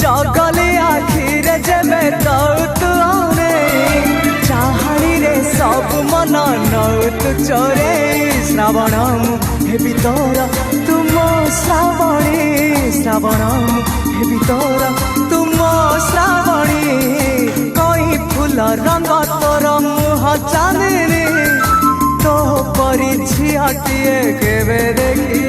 जगले आखिरे जेबे तू आने चाहाणी रे सब मन नौतु चोरे श्रावण हेबी तोर तुम श्रावणी श्रावण हेबी तोर तुम श्रावणी कई फूल रंग तोर मुह चांदनी तो परी झियाटिए केबे देखी